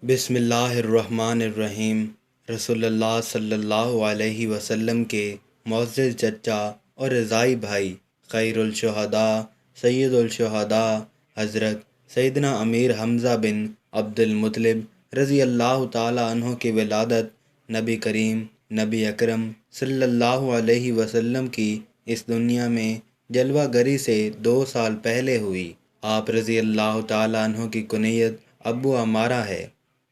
بسم اللہ الرحمن الرحیم۔ رسول اللہ صلی اللہ علیہ وسلم کے معزز چچا اور رضائی بھائی، خیر الشہداء، سید الشہداء، حضرت سیدنا امیر حمزہ بن عبد المطلب رضی اللہ تعالیٰ عنہ کی ولادت نبی کریم نبی اکرم صلی اللہ علیہ وسلم کی اس دنیا میں جلوہ گری سے 2 سال پہلے ہوئی۔ آپ رضی اللہ تعالیٰ عنہ کی کنیت ابو عمارہ ہے۔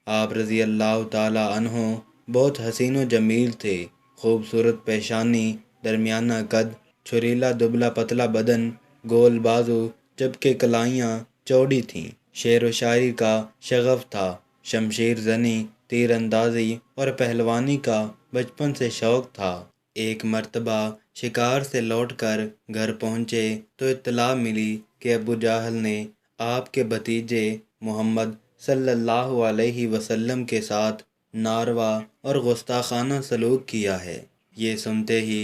آپ رضی اللہ تعالیٰ عنہ بہت حسین و جمیل تھے۔ خوبصورت پیشانی، درمیانہ قد، چھریلا دبلا پتلا بدن، گول بازو، جبکہ کلائیاں چوڑی تھیں۔ شعر و شاعری کا شغف تھا۔ شمشیر زنی، تیر اندازی اور پہلوانی کا بچپن سے شوق تھا۔ ایک مرتبہ شکار سے لوٹ کر گھر پہنچے تو اطلاع ملی کہ ابو جہل نے آپ کے بھتیجے محمد صلی اللہ علیہ وسلم کے ساتھ ناروا اور گستاخانہ سلوک کیا ہے۔ یہ سنتے ہی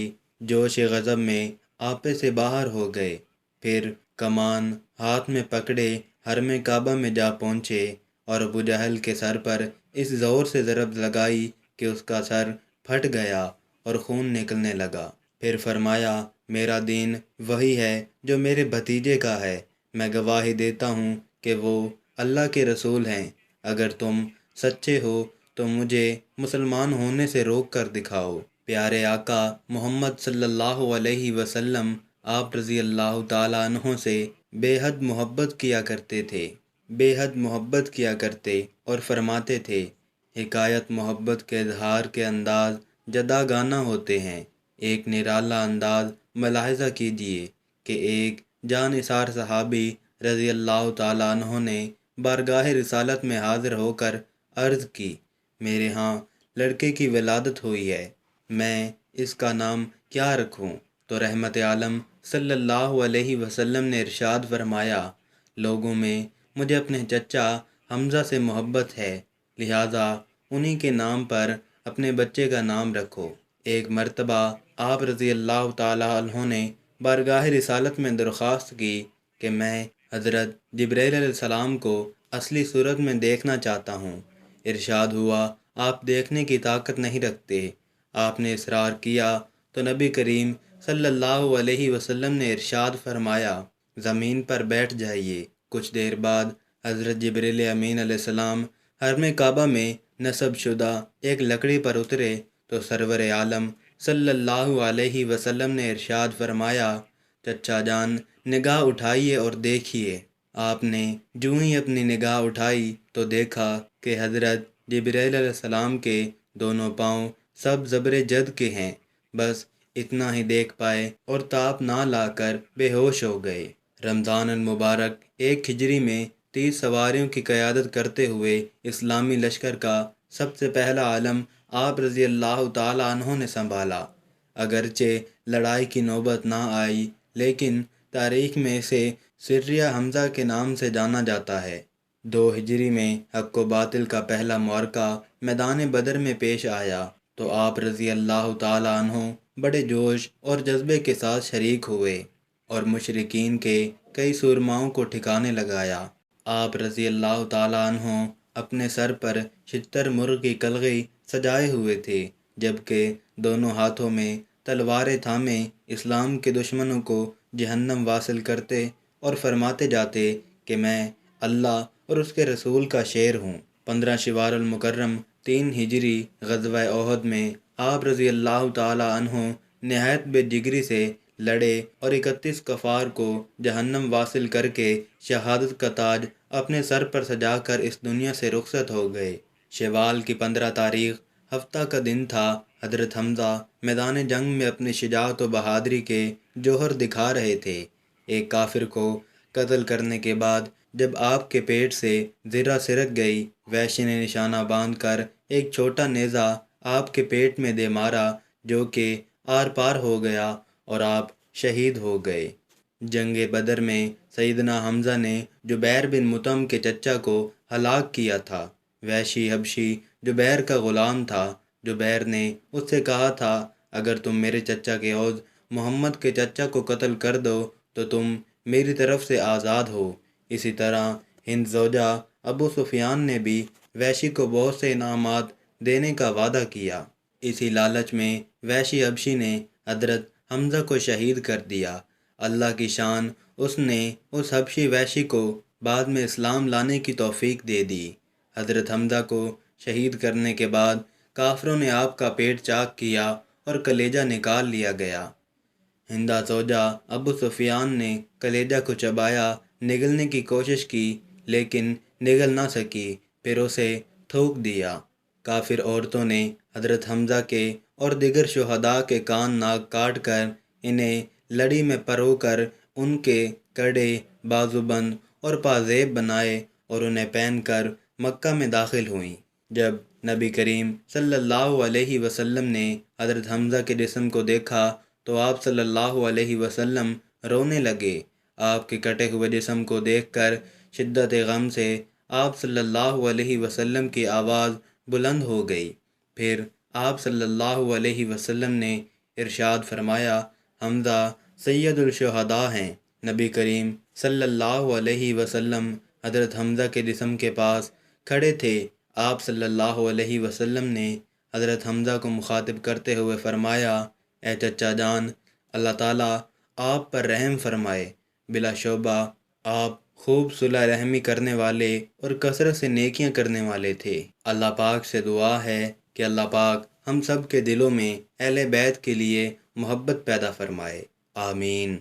جوش غضب میں آپے سے باہر ہو گئے۔ پھر کمان ہاتھ میں پکڑے حرم کعبہ میں جا پہنچے اور ابو جہل کے سر پر اس زور سے ضرب لگائی کہ اس کا سر پھٹ گیا اور خون نکلنے لگا۔ پھر فرمایا، میرا دین وہی ہے جو میرے بھتیجے کا ہے۔ میں گواہی دیتا ہوں کہ وہ اللہ کے رسول ہیں۔ اگر تم سچے ہو تو مجھے مسلمان ہونے سے روک کر دکھاؤ۔ پیارے آقا محمد صلی اللہ علیہ وسلم آپ رضی اللہ تعالیٰ عنہ سے بے حد محبت کیا کرتے تھے، بے حد محبت کیا کرتے اور فرماتے تھے، حکایت محبت کے اظہار کے انداز جداگانہ ہوتے ہیں۔ ایک نرالا انداز ملاحظہ کیجیے کہ ایک جان نثار صحابی رضی اللہ تعالیٰ عنہ نے بارگاہ رسالت میں حاضر ہو کر عرض کی، میرے ہاں لڑکے کی ولادت ہوئی ہے، میں اس کا نام کیا رکھوں؟ تو رحمت عالم صلی اللہ علیہ وسلم نے ارشاد فرمایا، لوگوں میں مجھے اپنے چچا حمزہ سے محبت ہے، لہٰذا انہی کے نام پر اپنے بچے کا نام رکھو۔ ایک مرتبہ آپ رضی اللہ تعالیٰ عنہ نے بارگاہ رسالت میں درخواست کی کہ میں حضرت جبرائیل علیہ السلام کو اصلی صورت میں دیکھنا چاہتا ہوں۔ ارشاد ہوا، آپ دیکھنے کی طاقت نہیں رکھتے۔ آپ نے اصرار کیا تو نبی کریم صلی اللہ علیہ وسلم نے ارشاد فرمایا، زمین پر بیٹھ جائیے۔ کچھ دیر بعد حضرت جبریل امین علیہ السلام حرم کعبہ میں نصب شدہ ایک لکڑی پر اترے تو سرور عالم صلی اللہ علیہ وسلم نے ارشاد فرمایا، چچا جان نگاہ اٹھائیے اور دیکھیے۔ آپ نے جو ہی اپنی نگاہ اٹھائی تو دیکھا کہ حضرت جبرائیل علیہ السلام کے دونوں پاؤں سب زبر جد کے ہیں۔ بس اتنا ہی دیکھ پائے اور تاب نہ لا کر بے ہوش ہو گئے۔ رمضان المبارک 1 ہجری میں 30 سواریوں کی قیادت کرتے ہوئے اسلامی لشکر کا سب سے پہلا علم آپ رضی اللہ تعالیٰ عنہ نے سنبھالا۔ اگرچہ لڑائی کی نوبت نہ آئی لیکن تاریخ میں اسے سریہ حمزہ کے نام سے جانا جاتا ہے۔ 2 ہجری میں حق و باطل کا پہلا معرکہ میدان بدر میں پیش آیا تو آپ رضی اللہ تعالیٰ عنہ بڑے جوش اور جذبے کے ساتھ شریک ہوئے اور مشرکین کے کئی سورماؤں کو ٹھکانے لگایا۔ آپ رضی اللہ تعالیٰ عنہ اپنے سر پر 76 مرغ کی کلغی سجائے ہوئے تھے، جبکہ دونوں ہاتھوں میں تلواریں تھامے اسلام کے دشمنوں کو جہنم واصل کرتے اور فرماتے جاتے کہ میں اللہ اور اس کے رسول کا شیر ہوں۔ 15 شوال المکرم 3 ہجری غزوہ احد میں آپ رضی اللہ تعالیٰ عنہ نہایت بے جگری سے لڑے اور 31 کفار کو جہنم واصل کر کے شہادت کا تاج اپنے سر پر سجا کر اس دنیا سے رخصت ہو گئے۔ شوال کی 15 تاریخ ہفتہ کا دن تھا۔ حضرت حمزہ میدان جنگ میں اپنی شجاعت و بہادری کے جوہر دکھا رہے تھے۔ ایک کافر کو قتل کرنے کے بعد جب آپ کے پیٹ سے زرہ سرک گئی، وحشی نے نشانہ باندھ کر ایک چھوٹا نیزہ آپ کے پیٹ میں دے مارا جو کہ آر پار ہو گیا اور آپ شہید ہو گئے۔ جنگ بدر میں سیدنا حمزہ نے جبیر بن مطعم کے چچا کو ہلاک کیا تھا۔ وحشی حبشی جبیر کا غلام تھا۔ جبیر نے اس سے کہا تھا، اگر تم میرے چچا کے عوض محمد کے چچا کو قتل کر دو تو تم میری طرف سے آزاد ہو۔ اسی طرح ہند زوجہ ابو سفیان نے بھی وحشی کو بہت سے انعامات دینے کا وعدہ کیا۔ اسی لالچ میں وحشی حبشی نے حضرت حمزہ کو شہید کر دیا۔ اللہ کی شان، اس نے اس حبشی وحشی کو بعد میں اسلام لانے کی توفیق دے دی۔ حضرت حمزہ کو شہید کرنے کے بعد کافروں نے آپ کا پیٹ چاک کیا اور کلیجہ نکال لیا گیا۔ ہندا زوجہ ابو سفیان نے کلیجہ کو چبایا، نگلنے کی کوشش کی لیکن نگل نہ سکی، پھر اسے تھوک دیا۔ کافر عورتوں نے حضرت حمزہ کے اور دیگر شہداء کے کان ناک کاٹ کر انہیں لڑی میں پرو کر ان کے کڑے، بازوبند اور پازیب بنائے اور انہیں پہن کر مکہ میں داخل ہوئیں۔ جب نبی کریم صلی اللہ علیہ وسلم نے حضرت حمزہ کے جسم کو دیکھا تو آپ صلی اللہ علیہ وسلم رونے لگے۔ آپ کے کٹے ہوئے جسم کو دیکھ کر شدت غم سے آپ صلی اللہ علیہ وسلم کی آواز بلند ہو گئی۔ پھر آپ صلی اللہ علیہ وسلم نے ارشاد فرمایا، حمزہ سید الشہداء ہیں۔ نبی کریم صلی اللہ علیہ وسلم حضرت حمزہ کے جسم کے پاس کھڑے تھے۔ آپ صلی اللہ علیہ وسلم نے حضرت حمزہ کو مخاطب کرتے ہوئے فرمایا، اے چچا جان، اللہ تعالیٰ آپ پر رحم فرمائے۔ بلا شبہ آپ خوب صلح رحمی کرنے والے اور کثرت سے نیکیاں کرنے والے تھے۔ اللہ پاک سے دعا ہے کہ اللہ پاک ہم سب کے دلوں میں اہل بیت کے لیے محبت پیدا فرمائے، آمین۔